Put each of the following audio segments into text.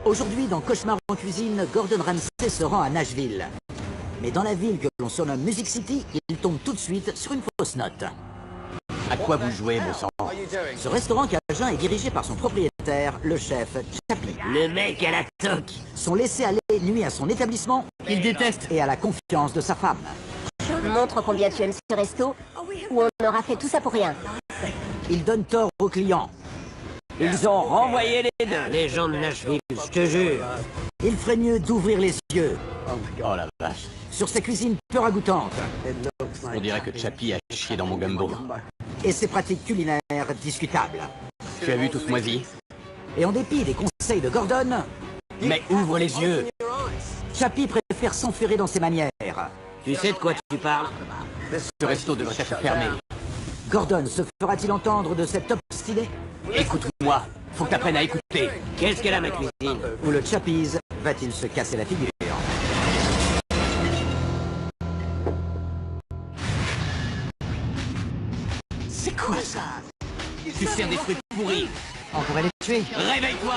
Aujourd'hui, dans Cauchemar en cuisine, Gordon Ramsay se rend à Nashville. Mais dans la ville que l'on surnomme Music City, il tombe tout de suite sur une fausse note. À quoi vous jouez, bon sang? Ce restaurant cajun est dirigé par son propriétaire, le chef Chappie. Le mec à la toque. Son laisser-aller nuit à son établissement, Il déteste. et à la confiance de sa femme. Montre combien tu aimes ce resto, ou on aura fait tout ça pour rien. Il donne tort aux clients. Ils ont renvoyé les deux. Les gens de Nashville, je te jure. Il ferait mieux d'ouvrir les yeux Oh la vache. sur sa cuisine peu ragoûtante On dirait que Chappie a chié dans mon gumbo. et ses pratiques culinaires discutables. Tu as vu tout ce moisi? Et en dépit des conseils de Gordon, Mais ouvre les yeux! Chappie préfère s'enferrer dans ses manières. Tu sais de quoi tu parles? Ce resto devrait être fermé. Gordon se fera-t-il entendre de cet obstiné? Écoute-moi, faut que t'apprennes à écouter. Qu'est-ce qu'elle a, ma cuisine? Ou le Chappies va-t-il se casser la figure? C'est quoi ça? Tu sers des trucs pourris. On pourrait les tuer. Réveille-toi!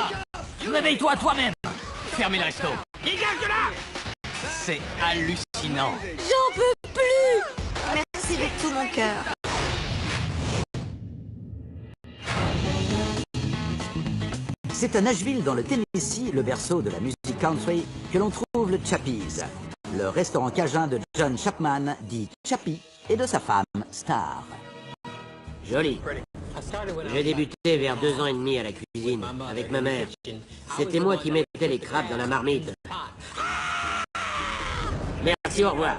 Réveille-toi toi-même! Fermez le resto. Dégage de là! C'est hallucinant. J'en peux plus! Merci de tout mon cœur. C'est à Nashville, dans le Tennessee, le berceau de la musique country, que l'on trouve le Chappies, le restaurant cajun de John Chapman, dit Chappie, et de sa femme, Star. Joli. J'ai débuté vers 2 ans et demi à la cuisine, avec ma mère. C'était moi qui mettais les crabes dans la marmite. Merci, au revoir.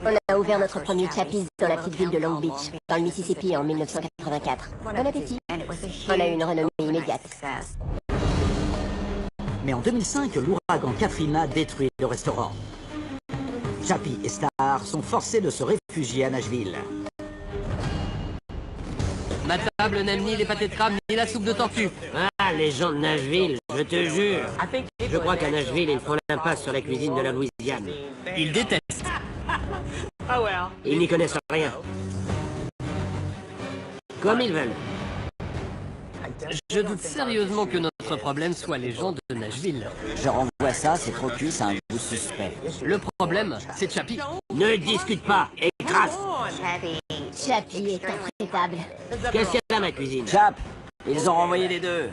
On a ouvert notre premier Chappies dans la petite ville de Long Beach, dans le Mississippi en 1984. Bon appétit. On a eu une renommée immédiate. Mais en 2005, l'ouragan Katrina détruit le restaurant. Chappie et Star sont forcés de se réfugier à Nashville. Ma table n'aime ni les pâtés de crabe ni la soupe de tortue. Ah, les gens de Nashville, je te jure. Je crois qu'à Nashville, ils font l'impasse sur la cuisine de la Louisiane. Il déteste. Ils n'y connaissent rien. Comme ils veulent. Je doute sérieusement que notre problème soit les gens de Nashville. Je renvoie ça, c'est trop cuit, c'est un goût suspect. Le problème, c'est Chappie. Ne discute pas, écrase. Chappie est intraitable. Qu'est-ce qu'il y a dans ma cuisine? Chap, ils ont renvoyé les deux.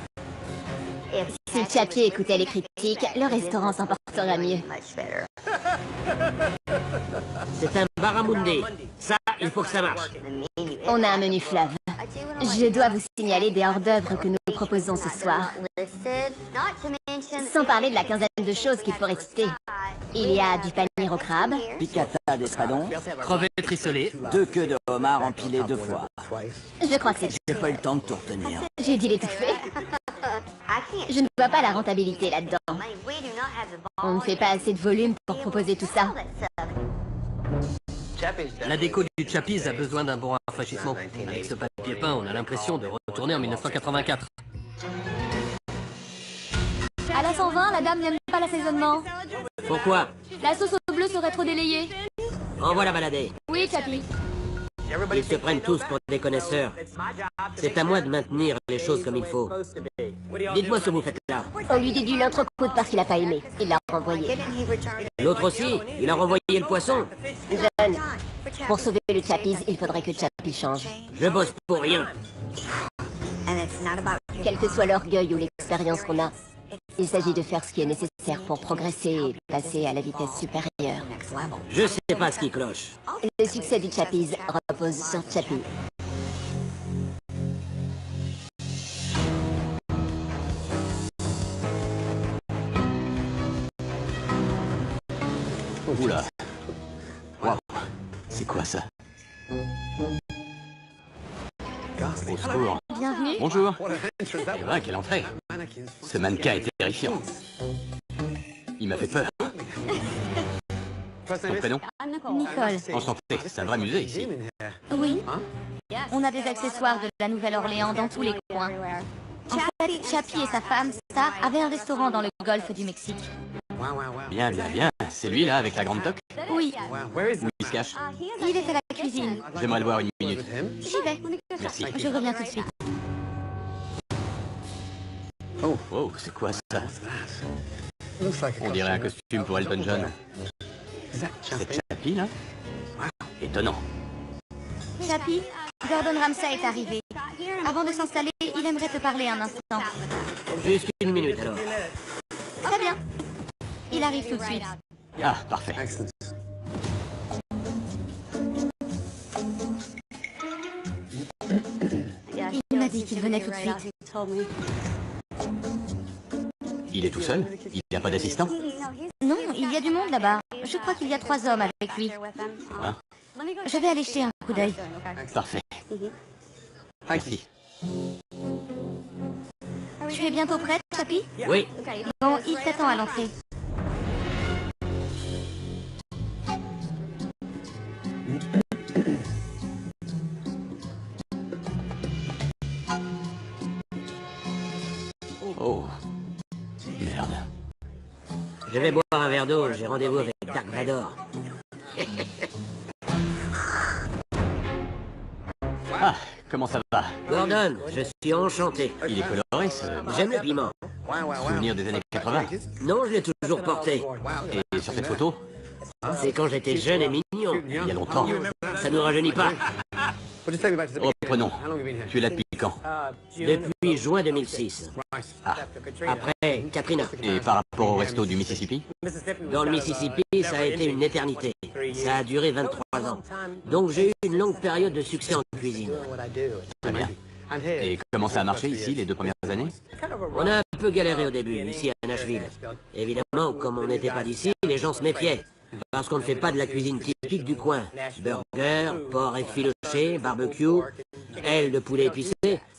Si Chappie écoutait les critiques, le restaurant s'en porterait mieux. C'est un barramundi. Ça, il faut que ça marche. On a un menu fleuve. Je dois vous signaler des hors-d'œuvre que nous proposons ce soir. Sans parler de la quinzaine de choses qu'il faut réciter. Il y a du panier au crabe, Piccata d'espadon, Crevettes rissolées. 2 queues de homard empilées 2 fois. je crois que c'est... J'ai pas eu le temps de tout retenir. J'ai dit l'étouffer. Je ne vois pas la rentabilité là-dedans. On ne fait pas assez de volume pour proposer tout ça. La déco du Chappies a besoin d'un bon rafraîchissement. Avec ce papier peint, on a l'impression de retourner en 1984. À la 120, la dame n'aime pas l'assaisonnement. Pourquoi? La sauce au bleu serait trop délayée. Envoie la balader. Oui, Chappie. Ils se prennent tous pour des connaisseurs. C'est à moi de maintenir les choses comme il faut. Dites-moi ce que vous faites là. On lui déduit l'entrecôte parce qu'il n'a pas aimé. Il l'a renvoyé. L'autre aussi, il a renvoyé le poisson. John, pour sauver le Chappies, il faudrait que Chappie change. Je bosse pour rien. Quel que soit l'orgueil ou l'expérience qu'on a, il s'agit de faire ce qui est nécessaire pour progresser et passer à la vitesse supérieure. Je sais pas ce qui cloche. Le succès du Chappies repose sur Chappie. Oula. Waouh. C'est quoi ça? Au secours. Bienvenue. Bonjour. C'est vrai, quelle entrée. Ce mannequin est terrifiant. Il m'a fait peur. Ton prénom? Nicole. Enchanté. C'est un vrai musée ici. Oui. On a des accessoires de la Nouvelle-Orléans dans tous les coins. En fait, Chappie et sa femme, Star, avaient un restaurant dans le golfe du Mexique. Bien, bien, bien. C'est lui là avec la grande toque? Oui, Où il se cache? il est à la cuisine. J'aimerais le voir une minute. J'y vais. Merci. Je reviens tout de suite. Oh, c'est quoi ça? On dirait un costume pour Elton John. C'est Chappie, là? Étonnant. Chappie, Gordon Ramsay est arrivé. Avant de s'installer, il aimerait te parler un instant. Juste une minute, alors. Très bien. Il arrive tout de suite. Ah, parfait. Il m'a dit qu'il venait tout de suite. Il est tout seul? Il n'y a pas d'assistant? Non, il y a du monde là-bas. Je crois qu'il y a 3 hommes avec lui. Hein? Je vais aller jeter un coup d'œil. Parfait. Merci. Tu es bientôt prête, Chappie? Oui. Bon, il t'attend à l'entrée. Oh. Merde. Je vais boire un verre d'eau, j'ai rendez-vous avec Dark Vador. Ah, comment ça va? Gordon, je suis enchanté. Il est coloré, ce J'aime le piment. souvenir des années 80. Non, je l'ai toujours porté. Et sur cette photo, C'est quand j'étais jeune et mignon. il y a longtemps. Ça nous rajeunit pas. Reprenons. Tu es là depuis quand? Depuis juin 2006. Ah. Après, Katrina. Et par rapport au resto du Mississippi? Dans le Mississippi, ça a été une éternité. Ça a duré 23 ans. Donc j'ai eu une longue période de succès en cuisine. Très bien. Et comment ça a marché ici, les 2 premières années? On a un peu galéré au début, ici à Nashville. Évidemment, comme on n'était pas d'ici, les gens se méfiaient. Parce qu'on ne fait pas de la cuisine typique du coin. Burger, porc effiloché, barbecue, ailes de poulet épicé.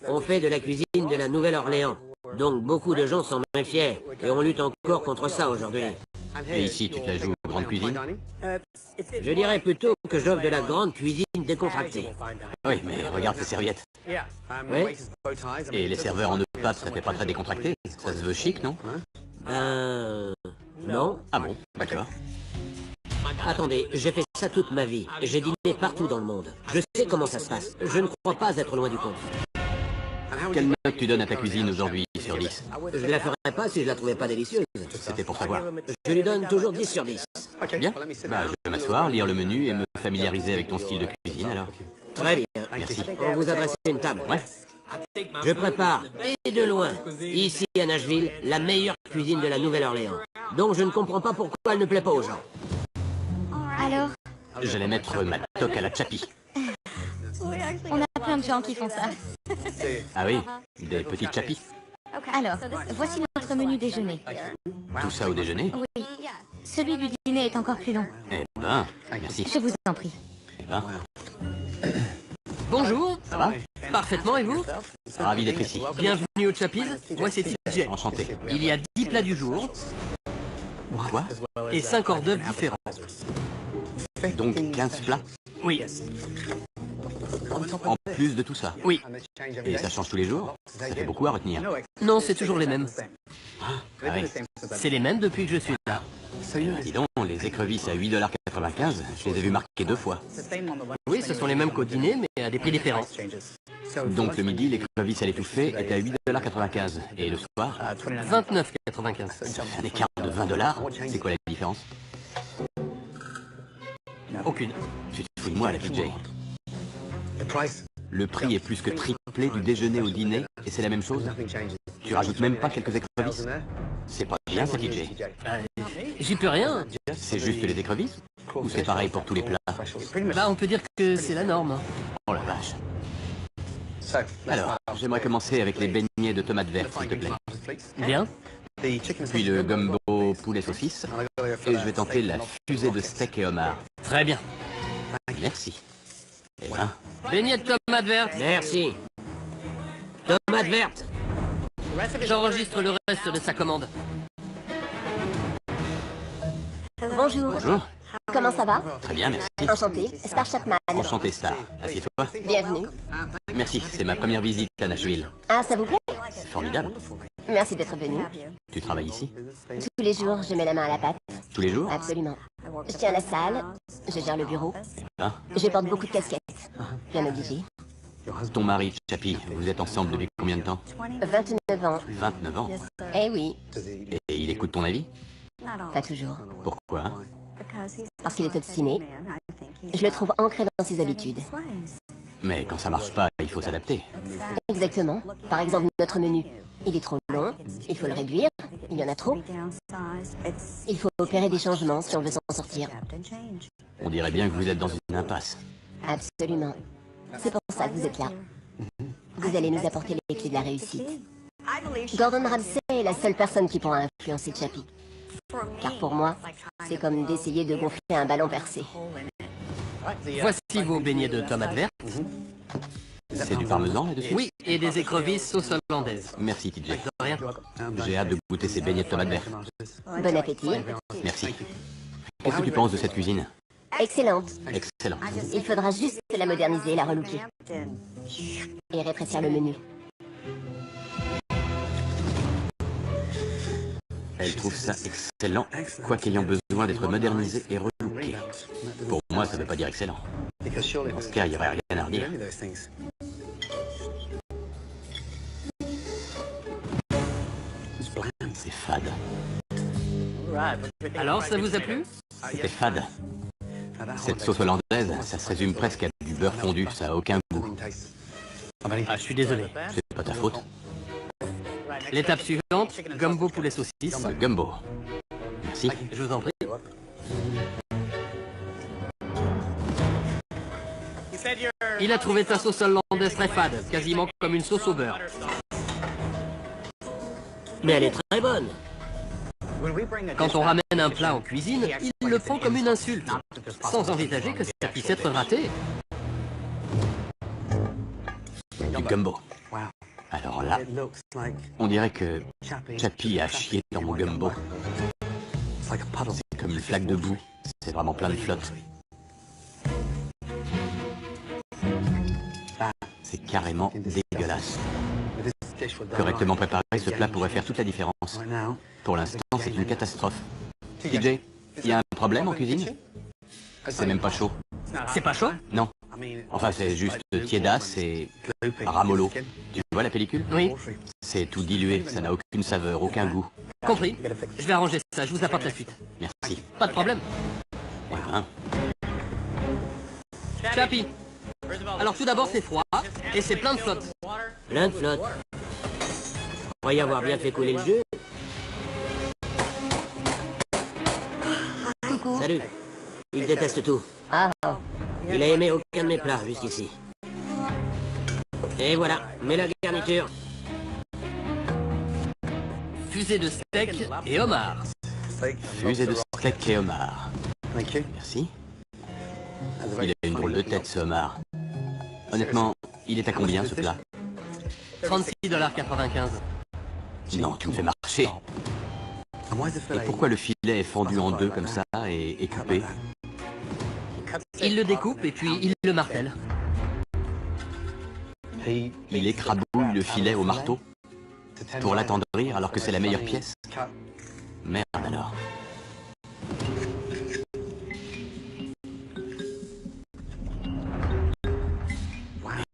On fait de la cuisine de la Nouvelle-Orléans. Donc beaucoup de gens s'en méfiaient. Et on lutte encore contre ça aujourd'hui. Et ici, tu te la joues grande cuisine? Je dirais plutôt que j'offre de la grande cuisine décontractée. Oui, mais regarde tes serviettes. Oui? Et les serveurs en pape, ça fait pas très décontracté? Ça se veut chic, non? Non. Ah bon, d'accord. Attendez, j'ai fait ça toute ma vie. J'ai dîné partout dans le monde. Je sais comment ça se passe. Je ne crois pas être loin du compte. Quelle note tu donnes à ta cuisine aujourd'hui sur 10? Je la ferais pas si je la trouvais pas délicieuse. C'était pour savoir. Je lui donne toujours 10 sur 10. Bien. Bah, je vais m'asseoir, lire le menu et me familiariser avec ton style de cuisine, alors. Très bien. Merci. On vous adresse une table. Ouais. Je prépare, et de loin, ici à Nashville, la meilleure cuisine de la Nouvelle-Orléans. Donc je ne comprends pas pourquoi elle ne plaît pas aux gens. Alors, J'allais mettre ma toque à la Chappie. on a plein de gens qui font ça. Ah oui, des petites Chappies. Alors, voici notre menu déjeuner. Tout ça au déjeuner? Oui, celui du dîner est encore plus long. Eh ben, merci. Je vous en prie. Eh ben, Bonjour. ça va? Parfaitement, et vous? Ravi d'être ici. Bienvenue au Chappies. Moi, c'est TJ. Enchanté. Il y a 10 plats du jour Quoi? et 5 hors d'œuvre différents. Donc 15 plats? Oui, En plus de tout ça? oui. Et ça change tous les jours? Ça fait beaucoup à retenir. Non, c'est toujours les mêmes. Ah oui. C'est les mêmes depuis que je suis là. Dis donc, les écrevisses à 8,95 $, je les ai vues marquer 2 fois. Oui, ce sont les mêmes qu'au dîner, mais à des prix différents. Donc le midi, l'écrevisse à l'étouffée était à 8,95 $. Et le soir, 29,95. un écart de 20 $. C'est quoi la différence? Aucune. Tu te fous de moi, la PJ. Le prix est plus que triplé du déjeuner au dîner, et c'est la même chose? Tu rajoutes même pas quelques écrevisses? C'est pas bien, ça, PJ. J'y peux rien. C'est juste les écrevisses? Ou c'est pareil pour tous les plats? Bah, on peut dire que c'est la norme. Oh la vache. Alors, j'aimerais commencer avec les beignets de tomates vertes, s'il te plaît. Bien. Puis le gumbo poulet saucisse. Et je vais tenter la fusée de steak et homard. Très bien. Merci. Eh ben, Beignet de tomates vertes. Merci. Tomate verte. J'enregistre le reste de sa commande. Bonjour. bonjour. Comment ça va? Très bien, merci. Enchanté, Star Chapman. Enchanté, Star. Assieds-toi. Bienvenue. Merci, c'est ma première visite à Nashville. Ah, ça vous plaît? C'est formidable. Merci d'être venu. Tu travailles ici? Tous les jours, je mets la main à la pâte. Tous les jours? Absolument. Je tiens la salle, je gère le bureau, Hein? je porte beaucoup de casquettes. Bien obligé. Ton mari, Chappie, vous êtes ensemble depuis combien de temps? 29 ans. 29 ans. Eh oui, Et il écoute ton avis? pas toujours. Pourquoi? Parce qu'il est obstiné. Je le trouve ancré dans ses habitudes. Mais quand ça marche pas, il faut s'adapter. Exactement. Par exemple, notre menu. Il est trop long, il faut le réduire, il y en a trop. Il faut opérer des changements si on veut s'en sortir. On dirait bien que vous êtes dans une impasse. Absolument. C'est pour ça que vous êtes là. Vous allez nous apporter les clés de la réussite. Gordon Ramsay est la seule personne qui pourra influencer Chappie. Car pour moi, c'est comme d'essayer de gonfler un ballon percé. Voici vos beignets de tomates vertes. C'est du parmesan là-dessus? Oui, et des écrevisses sauce hollandaise. Merci, TJ. De rien. J'ai hâte de goûter ces beignets de tomates vertes. Bon appétit. Merci. Qu'est-ce que tu penses de cette cuisine? Excellente. Excellent. Il faudra juste la moderniser, la relooker. Et rétrécir le menu. Elle trouve ça excellent, quoiqu'ayant besoin d'être modernisé et relooké. Pour moi, ça ne veut pas dire excellent. Dans ce cas, il n'y aurait rien à redire. C'est fade. Alors, ça vous a plu? C'était fade. Cette sauce hollandaise, ça se résume presque à du beurre fondu, ça a aucun goût. Ah, je suis désolé. C'est pas ta faute. L'étape suivante, gumbo poulet saucisse. Gumbo. Merci. Je vous en prie. Il a trouvé sa sauce hollandaise très fade, quasiment comme une sauce au beurre. Mais elle est très bonne. Quand on ramène un plat en cuisine, il le prend comme une insulte, sans envisager que ça puisse être raté. Du gumbo. Alors là, on dirait que Chappie a chié dans mon gumbo. C'est comme une flaque de boue. C'est vraiment plein de flotte. C'est carrément dégueulasse. Correctement préparé, ce plat pourrait faire toute la différence. Pour l'instant, c'est une catastrophe. TJ, il y a un problème en cuisine? C'est même pas chaud. C'est pas chaud? Non. Enfin, c'est juste tiédasse et ramollo. Tu vois la pellicule? Oui. C'est tout dilué, ça n'a aucune saveur, aucun goût. Compris. Je vais arranger ça, je vous apporte la suite. Merci. Pas de problème. Eh ben, Chappie. Alors tout d'abord, c'est froid et c'est plein de flotte. Plein de flotte. Croyez avoir bien fait couler le jeu. Coucou. Salut. Il déteste tout. Ah, Il a aimé aucun de mes plats jusqu'ici. Et voilà, mets la garniture. Fusée de steak et homard. fusée de steak et homard. Merci. Il a une drôle de tête, ce homard. Honnêtement, il est à combien, ce plat? 36,95 $. Non, tu me fais marcher. Et pourquoi le filet est fendu en deux comme ça et coupé? Il le découpe et puis il le martèle. Il écrabouille le filet au marteau pour l'attendrir alors que c'est la meilleure pièce? Merde alors.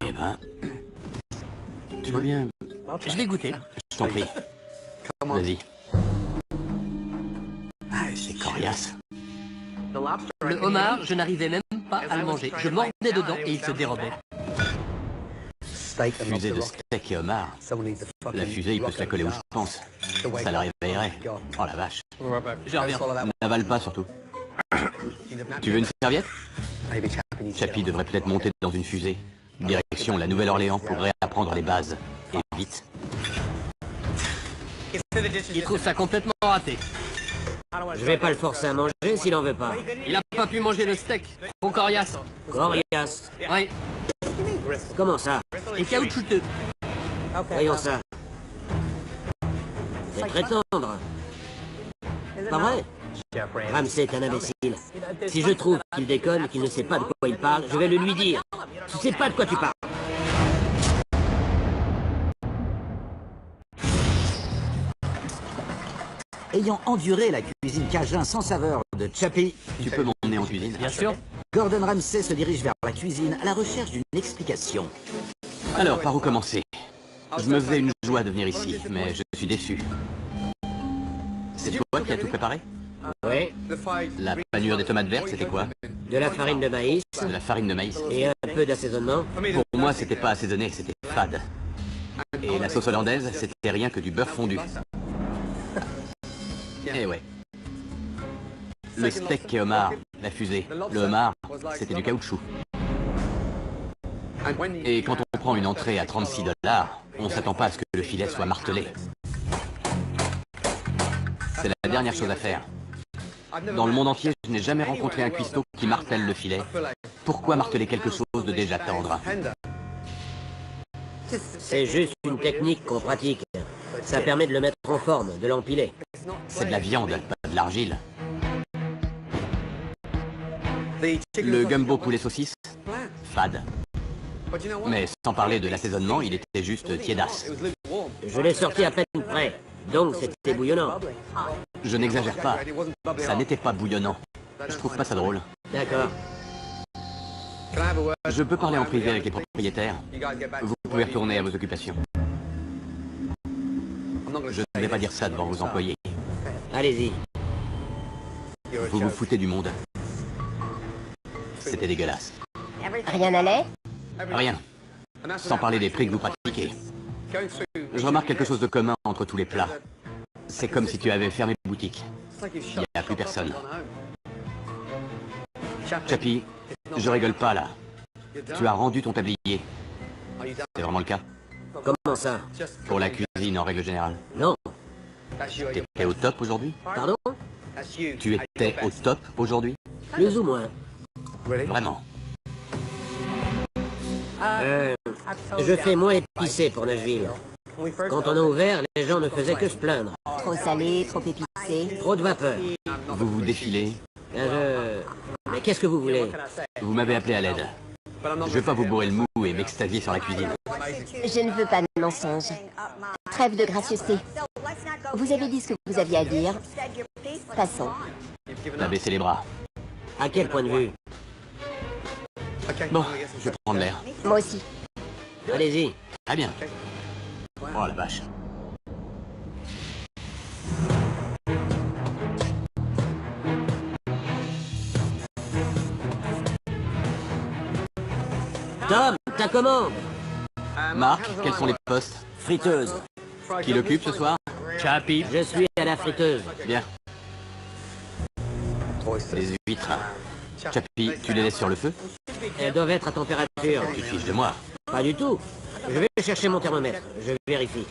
Eh ben... Tu veux bien... Je vais goûter. Je t'en prie. Vas-y. C'est coriace. Le homard, je n'arrivais même pas à le manger. Je mordais dedans et il se dérobait. Fusée de steak et homard. La fusée, il peut se la coller où je pense. Ça la réveillerait. Oh la vache. Je reviens. N'avale pas surtout. Tu veux une serviette? Chappie devrait peut-être monter dans une fusée. Direction la Nouvelle-Orléans pour réapprendre les bases. Et vite. Il trouve ça complètement raté. Je vais pas le forcer à manger s'il en veut pas. Il a pas pu manger le steak. Trop coriace. Coriace. Oui. Comment ça? Et caoutchouteux. Voyons ça. C'est très tendre. Pas vrai? Ramsay est un imbécile. Si je trouve qu'il déconne, qu'il ne sait pas de quoi il parle, je vais le lui dire. Tu sais pas de quoi tu parles. Ayant enduré la cuisine cajun sans saveur de Chappie, Tu peux m'emmener en cuisine? Bien sûr. Gordon Ramsay se dirige vers la cuisine à la recherche d'une explication. Alors, par où commencer? Je me faisais une joie de venir ici, mais je suis déçu. C'est toi qui as tout préparé? Oui, La panure des tomates vertes, c'était quoi? de la farine de maïs De la farine de maïs. et un peu d'assaisonnement. Pour moi, c'était pas assaisonné, c'était fade. Et la sauce hollandaise, c'était rien que du beurre fondu. Eh ouais. Le steak et homard, la fusée. Le homard, c'était du caoutchouc. Et quand on prend une entrée à 36 $, on s'attend pas à ce que le filet soit martelé. C'est la dernière chose à faire. Dans le monde entier, je n'ai jamais rencontré un cuistot qui martèle le filet. Pourquoi marteler quelque chose de déjà tendre? C'est juste une technique qu'on pratique. Ça permet de le mettre en forme, de l'empiler. C'est de la viande, pas de l'argile. Le gumbo poulet saucisse, fade. Mais sans parler de l'assaisonnement, il était juste tiédasse. Je l'ai sorti à peine près, donc c'était bouillonnant. Je n'exagère pas. Ça n'était pas bouillonnant. Je trouve pas ça drôle. D'accord. Je peux parler en privé avec les propriétaires. Vous pouvez retourner à vos occupations. Je ne vais pas dire ça devant vos employés. Allez-y. Vous vous foutez du monde. C'était dégueulasse. Rien n'allait? Rien. Sans parler des prix que vous pratiquez. Je remarque quelque chose de commun entre tous les plats. C'est comme si tu avais fermé boutique. Il n'y a plus personne. Chappie, je rigole pas là. Tu as rendu ton tablier. C'est vraiment le cas? Comment ça? Pour la cuisine en règle générale. Non. T'étais au top aujourd'hui? Pardon? Tu étais au top aujourd'hui? Plus ou moins. Vraiment? Je fais moins épicé pour Nashville. Quand on a ouvert, les gens ne faisaient que se plaindre. Trop salé, trop épicé. Trop de vapeur. Vous vous défilez? Mais qu'est-ce que vous voulez? Vous m'avez appelé à l'aide. Je vais pas vous bourrer le mou et m'extasier sur la cuisine. Je ne veux pas de mensonges. Trêve de gracieuseté. Vous avez dit ce que vous aviez à dire. Passons. T'as baissé les bras. À quel point de vue? Bon, je vais prendre l'air. Moi aussi. Allez-y. Très bien. Oh la vache. Tom, ta commande. Marc, quels sont les postes? Friteuse. Qui l'occupe ce soir? Chappie. Je suis à la friteuse. Bien. Les huîtres. Chappie, tu les laisses sur le feu? Elles doivent être à température. Tu te fiches de moi. Pas du tout. Je vais chercher mon thermomètre. Je vérifie.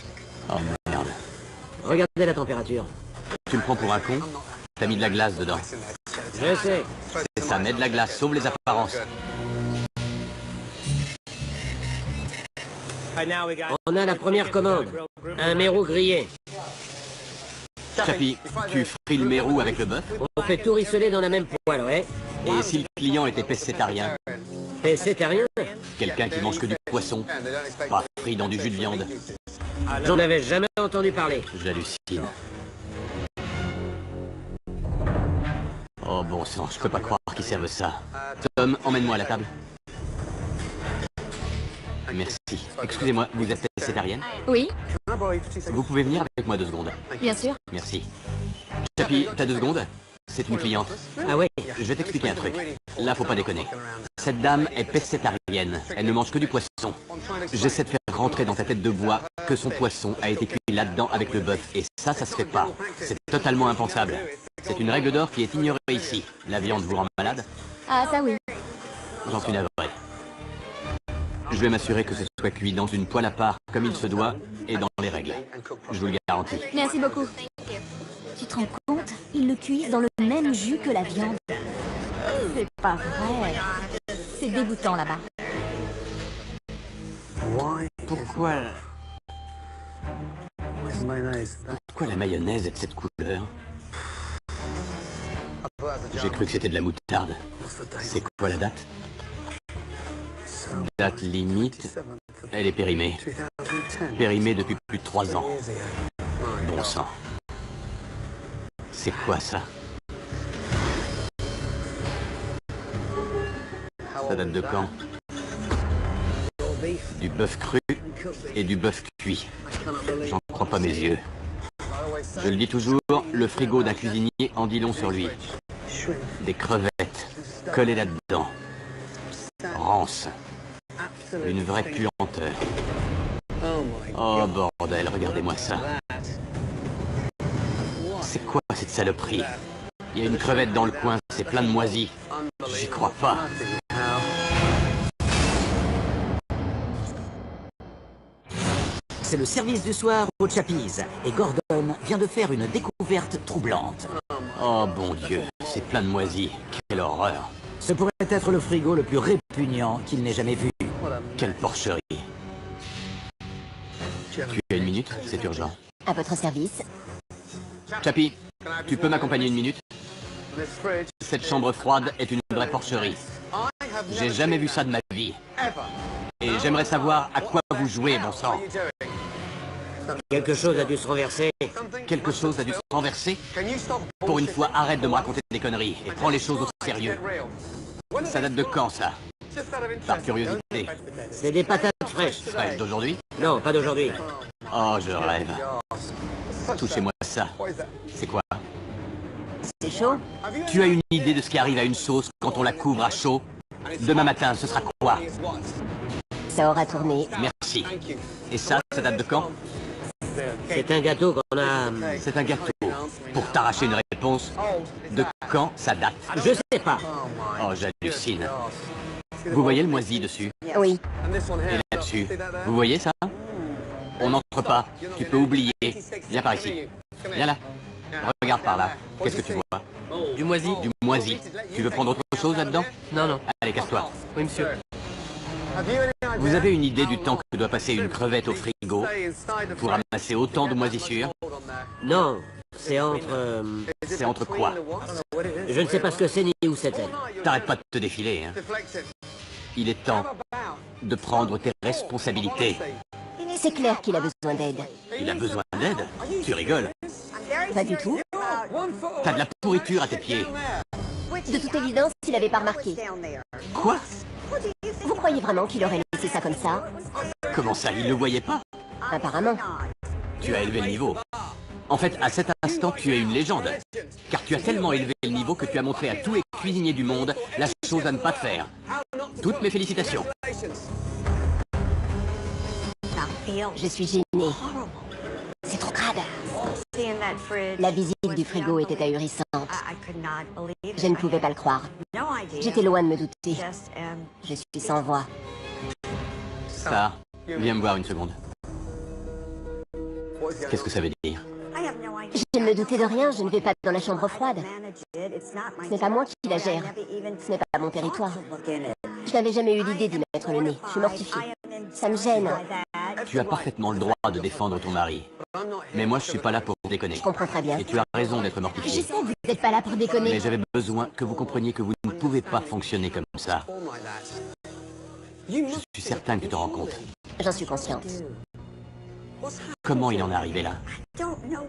Oh merde. Regardez la température. Tu me prends pour un con? T'as mis de la glace dedans. Je sais. C'est ça, mets de la glace, sauve les apparences. On a la première commande. Un mérou grillé. Chappie, tu frites le mérou avec le bœuf? On fait tout rissoler dans la même poêle, ouais. Et si le client était pescétarien? Pescétarien? Quelqu'un qui mange que du poisson, pas frit dans du jus de viande. J'en avais jamais entendu parler. J'hallucine. Oh bon sang, je peux pas croire qu'ils servent ça. Tom, emmène-moi à la table. Merci. Excusez-moi, vous êtes pescétarienne? Oui, Vous pouvez venir avec moi 2 secondes? bien sûr. Merci. Chappie, t'as 2 secondes? C'est une cliente. Ah ouais? Je vais t'expliquer un truc. Là, faut pas déconner. Cette dame est pescétarienne. Elle ne mange que du poisson. J'essaie de faire rentrer dans ta tête de bois que son poisson a été cuit là-dedans avec le bœuf. Et ça se fait pas. C'est totalement impensable. C'est une règle d'or qui est ignorée ici. La viande vous rend malade? Ah, ça oui. J'en suis navré. Je vais m'assurer que ce soit cuit dans une poêle à part, comme il se doit, et dans les règles. Je vous le garantis. Merci beaucoup. Tu te rends compte? Ils le cuisent dans le même jus que la viande. C'est pas vrai. C'est dégoûtant là-bas. Pourquoi la mayonnaise est de cette couleur? J'ai cru que c'était de la moutarde. C'est quoi la date? Date limite, elle est périmée. Périmée depuis plus de 3 ans. Bon sang. C'est quoi ça? Ça date de quand? Du bœuf cru et du bœuf cuit. J'en crois pas mes yeux. Je le dis toujours, le frigo d'un cuisinier en dit long sur lui. Des crevettes collées là-dedans. Rance. Une vraie puanteur. Oh bordel, regardez-moi ça. C'est quoi cette saloperie? Il y a une crevette dans le coin, c'est plein de moisis. J'y crois pas. C'est le service du soir au Chappies et Gordon vient de faire une découverte troublante. Oh bon Dieu, c'est plein de moisis. Quelle horreur. Ce pourrait être le frigo le plus répugnant qu'il n'ait jamais vu. Quelle porcherie. Tu as une minute? C'est urgent. À votre service. Chappie, tu peux m'accompagner une minute? Cette chambre froide est une vraie porcherie. J'ai jamais vu ça de ma vie. Et j'aimerais savoir à quoi vous jouez, bon sang. Quelque chose a dû se renverser. Quelque chose a dû se renverser? Pour une fois, arrête de me raconter des conneries et prends les choses au sérieux. Ça date de quand, ça? Par curiosité. C'est des patates fraîches. Fraîche d'aujourd'hui? Non, pas d'aujourd'hui. Oh, je rêve. Touchez-moi ça. C'est quoi? C'est chaud? Tu as une idée de ce qui arrive à une sauce quand on la couvre à chaud? Demain matin, ce sera quoi? Ça aura tourné. Merci. Et ça date de quand? C'est un gâteau qu'on a... C'est un gâteau. Pour t'arracher une réponse, de quand ça date? Je sais pas. Oh, j'hallucine. Vous voyez le moisi dessus? Oui. Et là-dessus? Vous voyez ça? On n'entre pas. Tu peux oublier. Viens par ici. Viens là. Regarde par là. Qu'est-ce que tu vois? Du moisi? Du moisi. Tu veux prendre autre chose là-dedans? Non, non. Allez, casse-toi. Oui, monsieur. Vous avez une idée du temps que doit passer une crevette au frigo pour ramasser autant de moisissures? Non, c'est entre... C'est entre quoi? Je ne sais pas ce que c'est ni où c'était. T'arrêtes pas de te défiler, hein? Il est temps de prendre tes responsabilités. C'est clair qu'il a besoin d'aide. Il a besoin d'aide? Tu rigoles? Pas du tout. T'as de la pourriture à tes pieds. De toute évidence, il n'avait pas remarqué. Quoi? Vous croyez vraiment qu'il aurait laissé ça comme ça? Comment ça, il le voyait pas? Apparemment. Tu as élevé le niveau. En fait, à cet instant, tu es une légende. Car tu as tellement élevé le niveau que tu as montré à tous les cuisiniers du monde la chose à ne pas faire. Toutes mes félicitations. Je suis gênée. C'est trop crade. La visite du frigo était ahurissante. Je ne pouvais pas le croire. J'étais loin de me douter. Je suis sans voix. Ça, viens me voir une seconde. Qu'est-ce que ça veut dire? Je ne me doutais de rien, je ne vais pas dans la chambre froide. Ce n'est pas moi qui la gère. Ce n'est pas mon territoire. Je n'avais jamais eu l'idée d'y mettre le nez. Je suis mortifiée. Ça me gêne. Tu as parfaitement le droit de défendre ton mari. Mais moi, je suis pas là pour déconner. Je comprends très bien. Et tu as raison d'être Je mortifié. sais que vous n'êtes pas là pour déconner. Mais j'avais besoin que vous compreniez que vous ne pouvez pas fonctionner comme ça. Je suis certain que tu te rends compte. J'en suis consciente. Comment il en est arrivé là?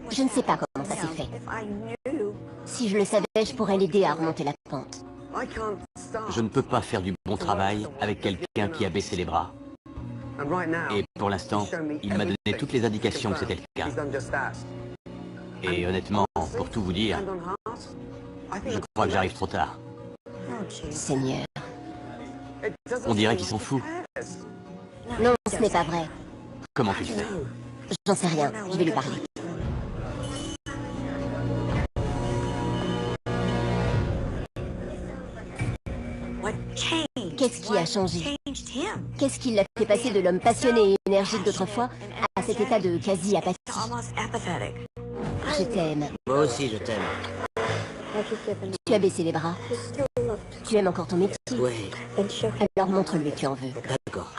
Je ne sais pas comment ça s'est fait. Si je le savais, je pourrais l'aider à remonter la pente. Je ne peux pas faire du bon travail avec quelqu'un qui a baissé les bras. Et pour l'instant, il m'a donné toutes les indications que c'était le cas. Et honnêtement, pour tout vous dire, je crois que j'arrive trop tard. Seigneur. On dirait qu'il s'en fout. Non, ce n'est pas vrai. Comment tu le sais? J'en sais rien. Je vais lui parler. Qu'est-ce qui a changé? Qu'est-ce qui l'a fait passer de l'homme passionné et énergique d'autrefois à cet état de quasi-apathie? Je t'aime. Moi aussi, je t'aime. Tu as baissé les bras. Tu aimes encore ton métier. Oui, Alors montre-lui que tu en veux. d'accord.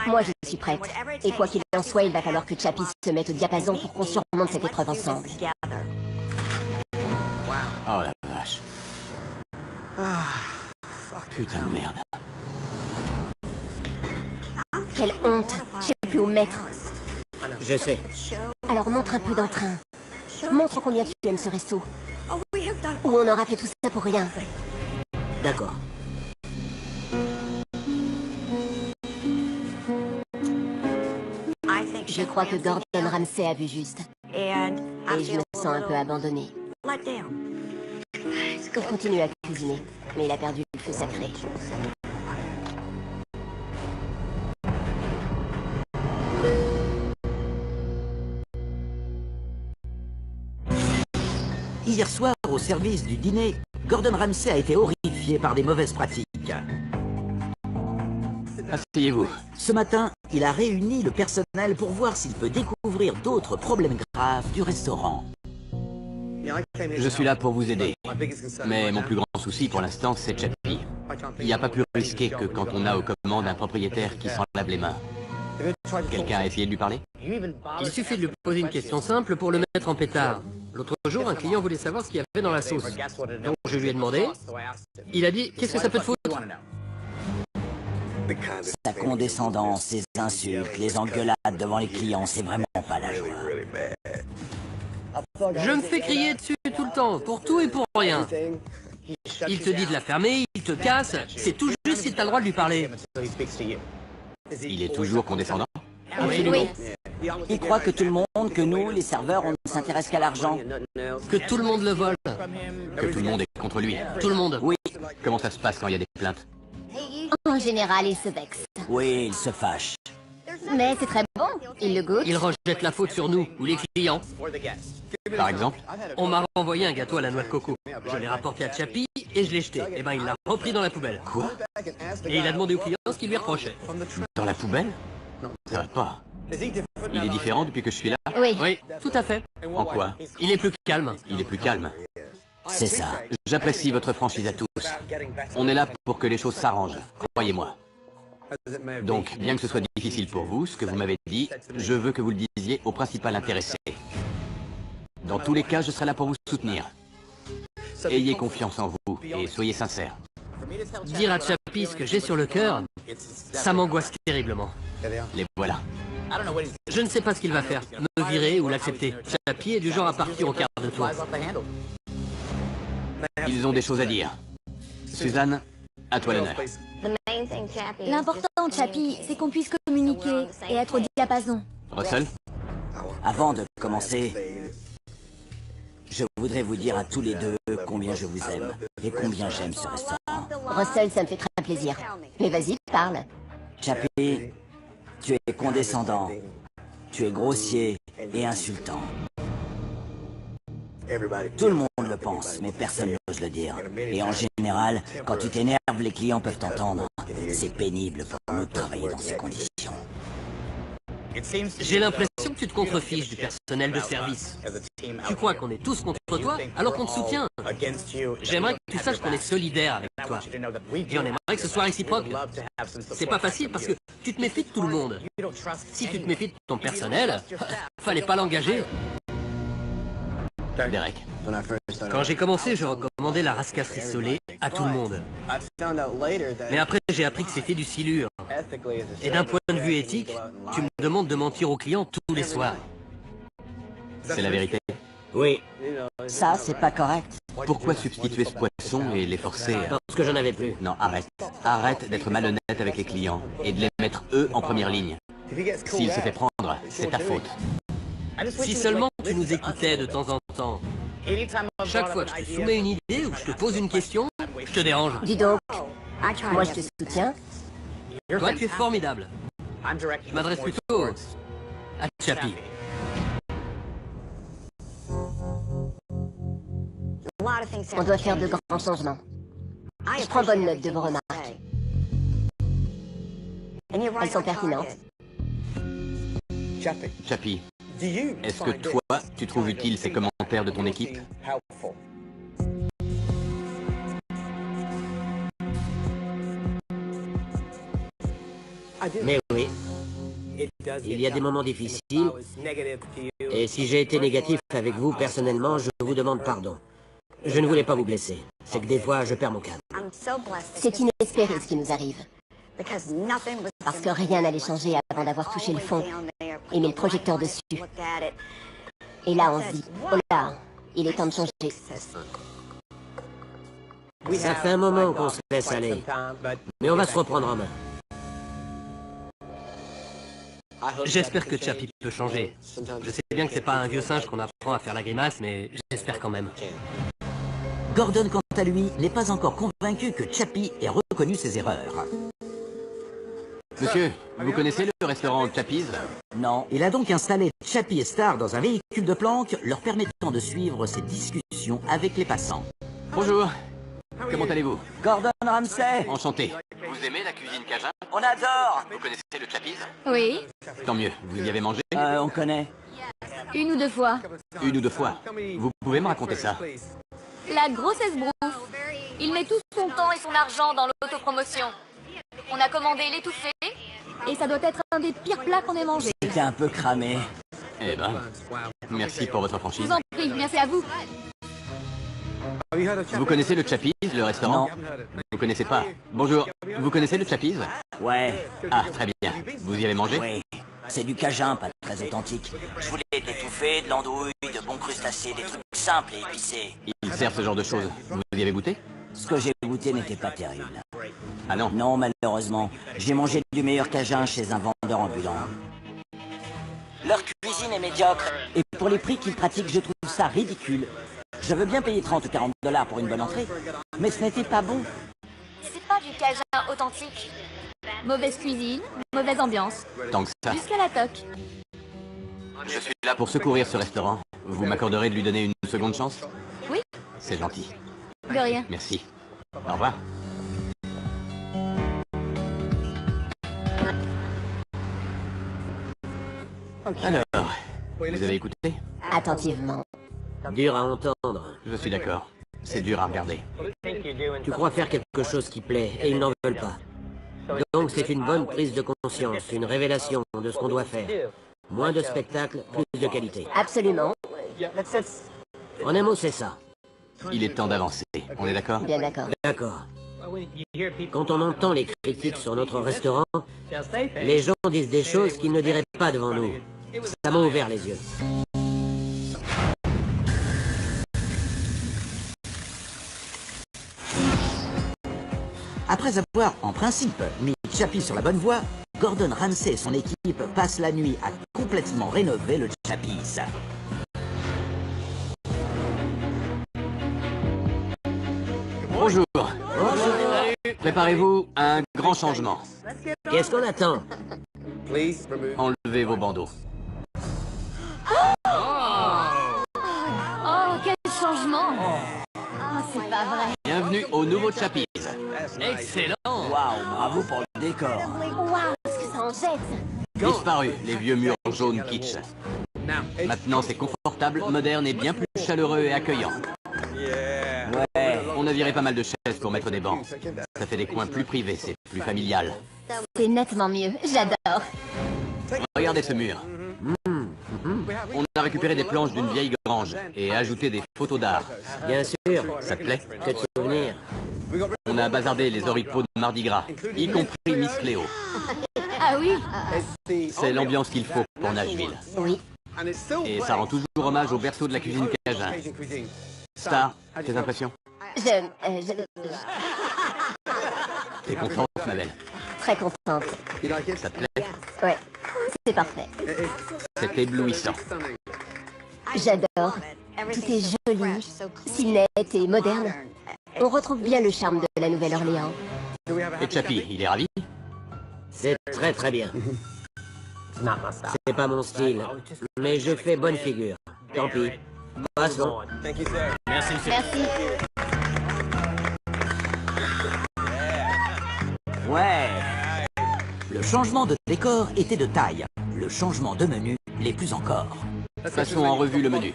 Moi, je suis prête. Et quoi qu'il en soit, il va falloir que Chappie se mette au diapason pour qu'on surmonte cette épreuve ensemble. Oh la vache. Putain de merde. Quelle honte. Je sais plus où me mettre. Je sais. Alors montre un peu d'entrain. Montre combien tu aimes ce resto. Ou on aura fait tout ça pour rien. D'accord. Je crois que Gordon Ramsay a vu juste. Et je me sens un peu abandonnée. Il continue à cuisiner, mais il a perdu le feu sacré. Hier soir, au service du dîner, Gordon Ramsay a été horrifié par des mauvaises pratiques. Asseyez-vous. Ce matin, il a réuni le personnel pour voir s'il peut découvrir d'autres problèmes graves du restaurant. Je suis là pour vous aider. Mais mon plus grand souci pour l'instant, c'est Chappie. Il n'y a pas plus risqué que quand on a aux commandes un propriétaire qui s'en lave les mains. Quelqu'un a essayé de lui parler? Il suffit de lui poser une question simple pour le mettre en pétard. L'autre jour, un client voulait savoir ce qu'il y avait dans la sauce. Donc je lui ai demandé. Il a dit, qu'est-ce que ça peut te foutre? Sa condescendance, ses insultes, les engueulades devant les clients, c'est vraiment pas la joie. Je me fais crier dessus tout le temps, pour tout et pour rien. Il te dit de la fermer, il te casse, c'est tout juste si t'as le droit de lui parler. Il est toujours condescendant? Absolument. Il croit que tout le monde, que nous, les serveurs, on ne s'intéresse qu'à l'argent. Que tout le monde le vole. Que tout le monde est contre lui? Tout le monde. Oui, Comment ça se passe quand il y a des plaintes? En général, il se vexe. oui, il se fâche. Mais c'est très bon. Il le goûte. Il rejette la faute sur nous, ou les clients. Par exemple? On m'a renvoyé un gâteau à la noix de coco. Je l'ai rapporté à Chappie et je l'ai jeté. Et ben il l'a repris dans la poubelle. Quoi? Et il a demandé au client ce qu'il lui reprochait. Dans la poubelle? Ça va pas. Il est différent depuis que je suis là? Oui. Oui, tout à fait. En quoi? Il est plus calme. Il est plus calme. C'est ça. J'apprécie votre franchise à tous. On est là pour que les choses s'arrangent, croyez-moi. Donc, bien que ce soit difficile pour vous, ce que vous m'avez dit, je veux que vous le disiez au principal intéressé. Dans tous les cas, je serai là pour vous soutenir. Ayez confiance en vous et soyez sincères. Dire à Chappie ce que j'ai sur le cœur, ça m'angoisse terriblement. Les voilà. Je ne sais pas ce qu'il va faire, me virer ou l'accepter. Chappie est du genre à partir au quart de tour. Ils ont des choses à dire. Suzanne, à toi l'honneur. L'important, Chappie, c'est qu'on puisse communiquer et être au diapason. Russell? Avant de commencer, je voudrais vous dire à tous les deux combien je vous aime et combien j'aime ce restaurant. Russell, ça me fait très plaisir. Mais vas-y, parle. Chappie, tu es condescendant, tu es grossier et insultant. Tout le monde le pense, mais personne n'ose le dire. Et en général, quand tu t'énerves, les clients peuvent t'entendre. C'est pénible pour nous de travailler dans ces conditions. J'ai l'impression que tu te contrefiches du personnel de service. Tu crois qu'on est tous contre toi alors qu'on te soutient. J'aimerais que tu saches qu'on est solidaires avec toi. Et on aimerait que ce soit réciproque. C'est pas facile parce que tu te méfies de tout le monde. Si tu te méfies de ton personnel, fallait pas l'engager. Derek. Quand j'ai commencé, je recommandais la rascasserie solée à tout le monde. Mais après, j'ai appris que c'était du silure. Et d'un point de vue éthique, tu me demandes de mentir aux clients tous les soirs. C'est la vérité. Oui, Ça, c'est pas correct. Pourquoi substituer ce poisson et les forcer à... parce que j'en avais plus. Non, arrête. Arrête d'être malhonnête avec les clients et de les mettre eux en première ligne. S'il se fait prendre, c'est ta faute. Si seulement tu nous écoutais de temps en temps. Chaque fois que je te soumets une idée ou que je te pose une question, je te dérange. Dis donc, moi je te soutiens. Toi, tu es formidable. Je m'adresse plutôt à Chappie. On doit faire de grands changements. Je prends bonne note de vos remarques. Elles sont pertinentes. Chappie, est-ce que toi, tu trouves utile ces commentaires de ton équipe? Mais oui, il y a des moments difficiles, et si j'ai été négatif avec vous personnellement, je vous demande pardon. Je ne voulais pas vous blesser. C'est que des fois, je perds mon calme. C'est inespéré ce qui nous arrive. Parce que rien n'allait changer avant d'avoir touché le fond et mis le projecteur dessus. Et là, on se dit, oh là, il est temps de changer. Ça fait un moment qu'on se laisse aller, mais on va se reprendre en main. J'espère que Chappie peut changer. Je sais bien que c'est pas un vieux singe qu'on apprend à faire la grimace, mais j'espère quand même. Gordon, quant à lui, n'est pas encore convaincu que Chappie ait reconnu ses erreurs. Monsieur, vous connaissez le restaurant Chappie's? Non, il a donc installé Chappie et Star dans un véhicule de planque, leur permettant de suivre ses discussions avec les passants. Bonjour. Comment allez-vous? Gordon Ramsay, Enchanté. Vous aimez la cuisine cajun? on adore. Vous connaissez le Chappie's? Oui, Tant mieux. Vous y avez mangé? On connaît. une ou deux fois. Une ou deux fois. Vous pouvez me raconter ça? La grossesse brouffe. Il met tout son temps et son argent dans l'autopromotion. On a commandé l'étouffé, et ça doit être un des pires plats qu'on ait mangé. C'était un peu cramé. Eh ben, merci pour votre Je franchise. vous en prie, merci à vous. Vous connaissez le Chappie's, le restaurant? Non. Vous connaissez pas? Bonjour. Vous connaissez le Chappie's? Ouais, Ah, très bien. Vous y avez mangé? oui. C'est du cajun, pas très authentique. Je voulais de l'étouffé, de l'andouille, de bons crustacés, des trucs simples et épicés. Ils servent ce genre de choses. Vous y avez goûté? Ce que j'ai goûté n'était pas terrible. Ah non. Non, malheureusement. J'ai mangé du meilleur cajun chez un vendeur ambulant. Leur cuisine est médiocre. Et pour les prix qu'ils pratiquent, je trouve ça ridicule. Je veux bien payer 30 ou 40 $ pour une bonne entrée. Mais ce n'était pas bon. C'est pas du cajun authentique. Mauvaise cuisine, mauvaise ambiance. Tant que ça. Jusqu'à la toque. Je suis là pour secourir ce restaurant. Vous m'accorderez de lui donner une seconde chance? Oui, C'est gentil. de rien. Merci. Au revoir. Alors, vous avez écouté? Attentivement. Dur à entendre. Je suis d'accord. C'est dur à regarder. Tu crois faire quelque chose qui plaît, et ils n'en veulent pas. Donc c'est une bonne prise de conscience, une révélation de ce qu'on doit faire. Moins de spectacles, plus de qualité. Absolument. En un mot, c'est ça. Il est temps d'avancer. On est d'accord? Bien d'accord. D'accord. Quand on entend les critiques sur notre restaurant, les gens disent des choses qu'ils ne diraient pas devant nous. Ça m'a ouvert les yeux. Après avoir, en principe, mis Chappie sur la bonne voie, Gordon Ramsay et son équipe passent la nuit à complètement rénover le Chappie's. Bonjour. Préparez-vous à un grand changement. Qu'est-ce qu'on attend? Enlevez vos bandeaux. Oh, quel changement! Oh, c'est pas vrai. Bienvenue au nouveau Chappie's. Excellent! Waouh, bravo pour le décor. Waouh, ce que ça en jette! Disparu, les vieux murs jaunes kitsch. Maintenant, c'est confortable, moderne et bien plus chaleureux et accueillant. Ouais, On a viré pas mal de chaises pour mettre des bancs. Ça fait des coins plus privés, c'est plus familial. C'est nettement mieux. J'adore. Regardez ce mur. On a récupéré des planches d'une vieille grange et ajouté des photos d'art. Bien sûr. Ça te plaît? Que de souvenirs. On a bazardé les oripeaux de Mardi Gras, y compris Miss Cléo. Ah oui? C'est l'ambiance qu'il faut pour Nashville. Oui. Et ça rend toujours hommage au berceau de la cuisine cajun. Star, tes impressions? T'es contente, ma belle? Très contente. Ça te plaît? Ouais. C'est parfait. C'est éblouissant. J'adore. Tout est joli, si net et moderne. On retrouve bien le charme de la Nouvelle-Orléans. Et Chappie, il est ravi? C'est très très bien. C'est pas mon style, mais je fais bonne figure. Tant pis. Passons. Merci, monsieur. Merci. ouais. Le changement de décor était de taille. Le changement de menu l'est plus encore. Passons en revue le menu.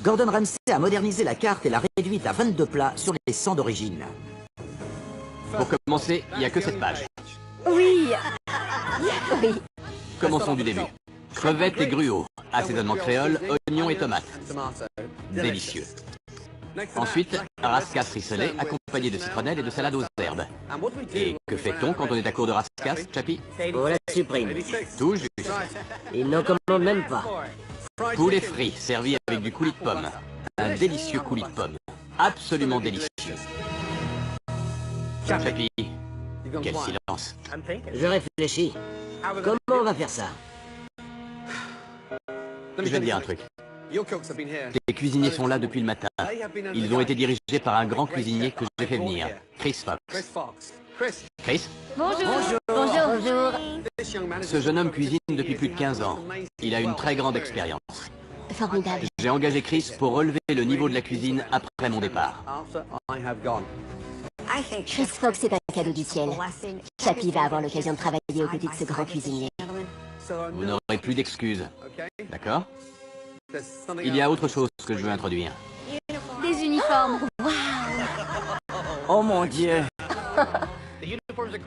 Gordon Ramsay a modernisé la carte et l'a réduite à 22 plats sur les 100 d'origine. Pour commencer, il n'y a que cette page. Oui. Oui. Commençons du début. Crevettes et gruau, assaisonnement créole, oignons et tomates. Délicieux. Ensuite, rascasse rissolée accompagnée de citronnelle et de salade aux herbes. Et que fait-on quand on est à court de rascasse, Chappie? On la supprime. Tout juste. Ils n'en commandent même pas. Poulet frit, servi avec du coulis de pomme. Un délicieux coulis de pomme. Absolument délicieux. Chappie, quel silence. Je réfléchis. Comment on va faire ça? Je vais te dire un truc. Les cuisiniers sont là depuis le matin. Ils ont été dirigés par un grand cuisinier que j'ai fait venir, Chris Fox. Chris? Bonjour. Bonjour. Ce jeune homme cuisine depuis plus de 15 ans. Il a une très grande expérience. Formidable. J'ai engagé Chris pour relever le niveau de la cuisine après mon départ. Chris Fox est un cadeau du ciel. Chappie va avoir l'occasion de travailler aux côtés de ce grand cuisinier. Vous n'aurez plus d'excuses. D'accord? Il y a autre chose que je veux introduire. Des uniformes. Oh mon Dieu.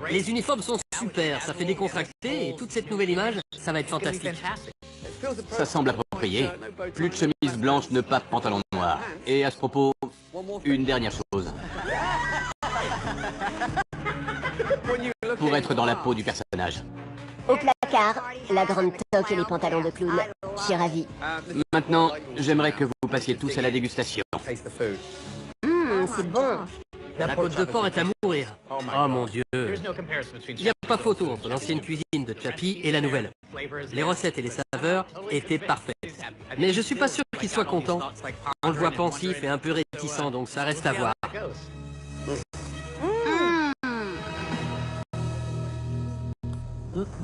Les uniformes sont super, ça fait décontracté et toute cette nouvelle image, ça va être fantastique. Ça semble approprié. Plus de chemise blanche, ne pas de pantalon noir. Et à ce propos, une dernière chose. Pour être dans la peau du personnage. Au placard, la grande toque et les pantalons de clown. Je suis ravie. Maintenant, j'aimerais que vous passiez tous à la dégustation. C'est bon. La côte de porc est à mourir. Oh mon Dieu. Il n'y a pas photo entre l'ancienne cuisine de Chappie et la nouvelle. Les recettes et les saveurs étaient parfaites. Mais je suis pas sûr qu'il soit content. On le voit pensif et un peu réticent, donc ça reste à voir.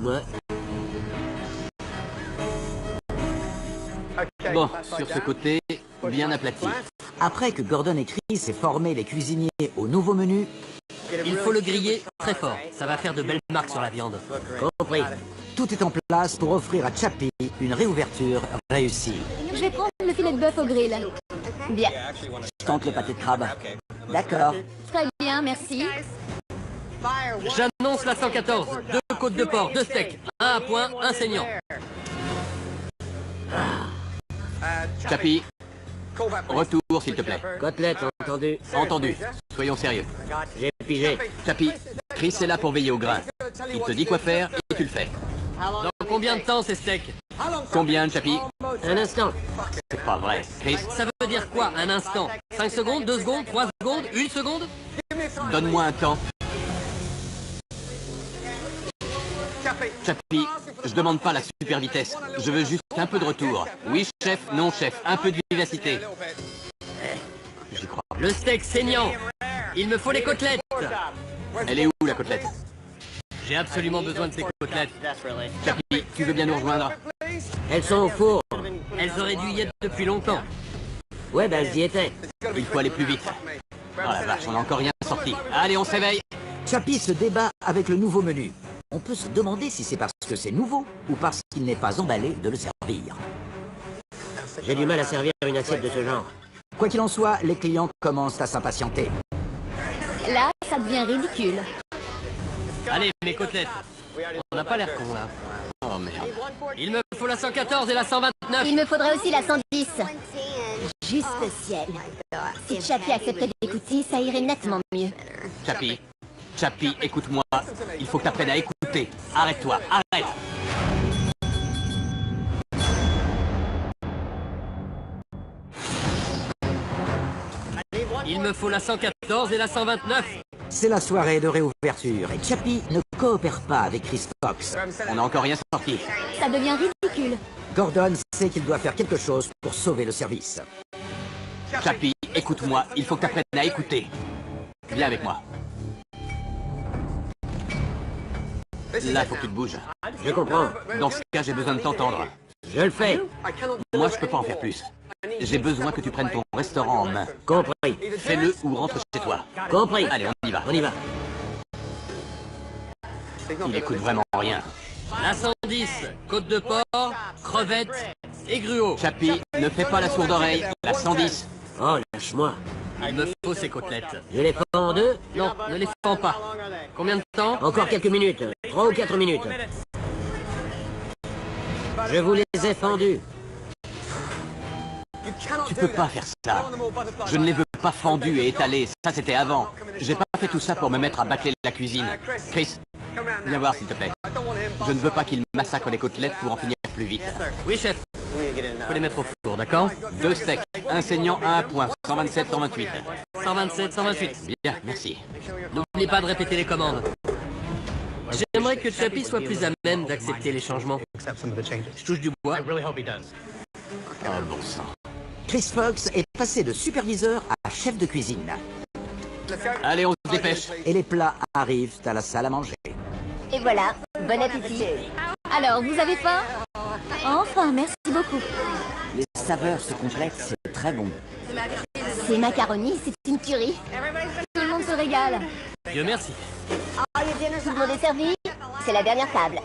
Ouais. Bon, sur ce côté, bien aplati. Après que Gordon et Chris aient formé les cuisiniers au nouveau menu, Il faut le griller très fort. Ça va faire de belles marques sur la viande. Compris. tout est en place pour offrir à Chappie une réouverture réussie. Je vais prendre le filet de bœuf au grill. Bien. Je tente le pâté de crabe. D'accord. Très bien, merci. J'annonce la 114. 2 côtes de porc, 2 steaks. 1 à point, 1 saignant. Chappie, retour s'il te plaît. Côtelette, entendu. Entendu. Soyons sérieux. J'ai pigé. Chappie, Chris est là pour veiller au grain. Il te dit quoi faire et tu le fais. Dans combien de temps ces steaks? Combien, Chappie? Un instant. C'est pas vrai. Chris, Ça veut dire quoi, un instant? 5 secondes, 2 secondes, 3 secondes, 1 seconde? donne-moi un temps. Chappie, je demande pas la super vitesse. Je veux juste un peu de retour. Oui, chef, non, chef. Un peu de vivacité. J'y crois. Le steak saignant. Il me faut les côtelettes. Elle est où, la côtelette? J'ai absolument besoin de ces côtelettes. Chappie, tu veux bien nous rejoindre? Elles sont au four. Elles auraient dû y être depuis longtemps. Ouais, ben j'y étais. Il faut aller plus vite. Oh la vache, on n'a encore rien sorti. Allez, on se réveille. Chappie se débat avec le nouveau menu. On peut se demander si c'est parce que c'est nouveau ou parce qu'il n'est pas emballé de le servir. J'ai du mal à servir une assiette de ce genre. Quoi qu'il en soit, les clients commencent à s'impatienter. Là, ça devient ridicule. Allez, mes côtelettes. On n'a pas l'air con, là. Oh merde. Il me faut la 114 et la 129. Il me faudrait aussi la 110. Juste ciel. Si Chappie acceptait d'écouter, ça irait nettement mieux. Chappie, Chappie, écoute-moi. Il faut que tu apprennes à écouter. Arrête-toi, arrête. Il me faut la 114 et la 129. C'est la soirée de réouverture et Chappie ne coopère pas avec Chris Fox. On n'a encore rien sorti. Ça devient ridicule. Gordon sait qu'il doit faire quelque chose pour sauver le service. Chappie, écoute-moi. Il faut que tu apprennes à écouter. Viens avec moi. Là, faut que tu te bouges. Je comprends. Dans ce cas, j'ai besoin de t'entendre. Je le fais. Moi, je peux pas en faire plus. J'ai besoin que tu prennes ton restaurant en main. Compris. Fais-le ou rentre chez toi. Compris. Allez, on y va. On y va. Il écoute vraiment rien. La 110, côte de porc, crevettes et gruau. Chappie, ne fais pas la sourde oreille. La 110. Oh, lâche-moi. Il me faut ces côtelettes. Je les fends en deux. Non, ne les fends pas. Combien de temps? Encore quelques minutes. 3 ou 4 minutes. Je vous les ai fendus. Tu peux pas faire ça. Je ne les veux pas fendus et étalés. Ça, c'était avant. J'ai pas fait tout ça pour me mettre à bâcler la cuisine. Chris, viens voir, s'il te plaît. Je ne veux pas qu'il massacre les côtelettes pour en finir plus vite. Oui, chef. Faut les mettre au four, d'accord? 2 steaks, un saignant, un à point. 127, 128. 127, 128. Bien, merci. N'oublie pas de répéter les commandes. J'aimerais que Chappie soit plus à même d'accepter les changements. Je touche du bois. Oh bon sang. Chris Fox est passé de superviseur à chef de cuisine. Allez, on se dépêche. Et les plats arrivent à la salle à manger. Et voilà, bon appétit. Alors, vous avez faim? Enfin, merci beaucoup. Les saveurs se complètent, c'est très bon. Ces macaronis, c'est une tuerie. Tout le monde se régale. Dieu merci. Tout le monde est servi. C'est la dernière table.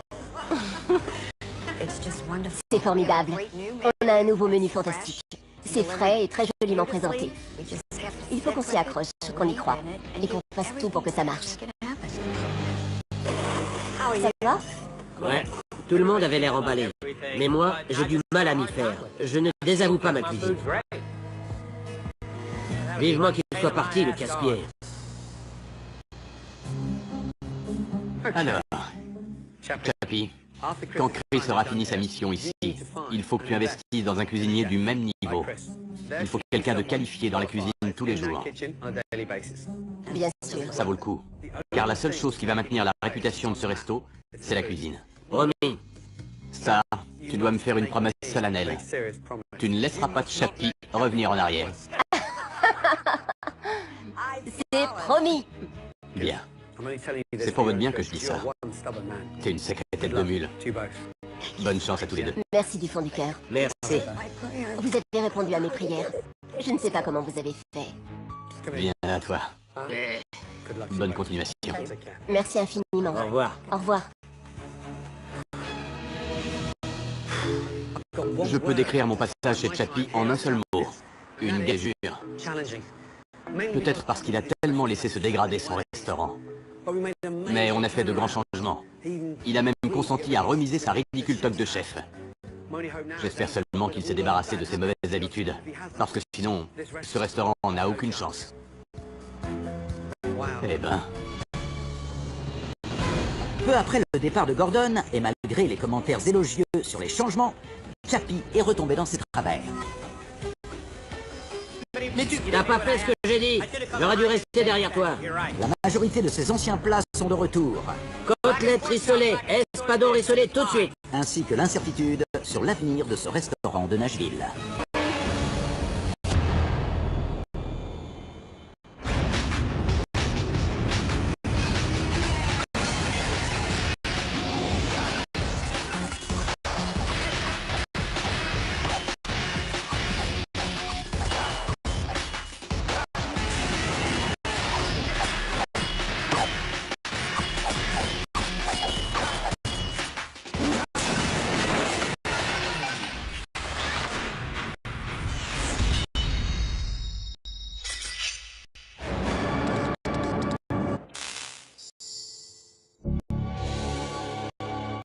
C'est formidable. On a un nouveau menu fantastique. C'est frais et très joliment présenté. Il faut qu'on s'y accroche, qu'on y croit, et qu'on fasse tout pour que ça marche. Ça va? Ouais, tout le monde avait l'air emballé. Mais moi, j'ai du mal à m'y faire. Je ne désavoue pas ma cuisine. Vivement qu'il soit parti, le casse-pied. Alors, Chappie, quand Chris aura fini sa mission ici, il faut que tu investisses dans un cuisinier du même niveau. Il faut quelqu'un de qualifié dans la cuisine tous les jours. Bien sûr. Ça vaut le coup. Car la seule chose qui va maintenir la réputation de ce resto, c'est la cuisine. Promis. Ça, tu dois me faire une promesse solennelle. Tu ne laisseras pas Chappie revenir en arrière. C'est promis. Bien. C'est pour votre bien que je dis ça. T'es une sacrée tête de mule. Bonne chance à tous les deux. Merci du fond du cœur. Merci. Vous avez répondu à mes prières. Je ne sais pas comment vous avez fait. Viens à toi. Bonne continuation. Merci infiniment. Au revoir. Au revoir. Je peux décrire mon passage chez Chappie en un seul mot. Une gageure. Peut-être parce qu'il a tellement laissé se dégrader son restaurant. Mais on a fait de grands changements. Il a même consenti à remiser sa ridicule toque de chef. J'espère seulement qu'il s'est débarrassé de ses mauvaises habitudes. Parce que sinon, ce restaurant n'a aucune chance. Eh ben... Peu après le départ de Gordon, et malgré les commentaires élogieux sur les changements, Chappie est retombé dans ses travers. Mais tu n'as pas fait ce que j'ai dit. J'aurais dû rester derrière toi. La majorité de ses anciens plats sont de retour, Côtelettes rissolées, espadons rissolés tout de suite. ainsi que l'incertitude sur l'avenir de ce restaurant de Nashville.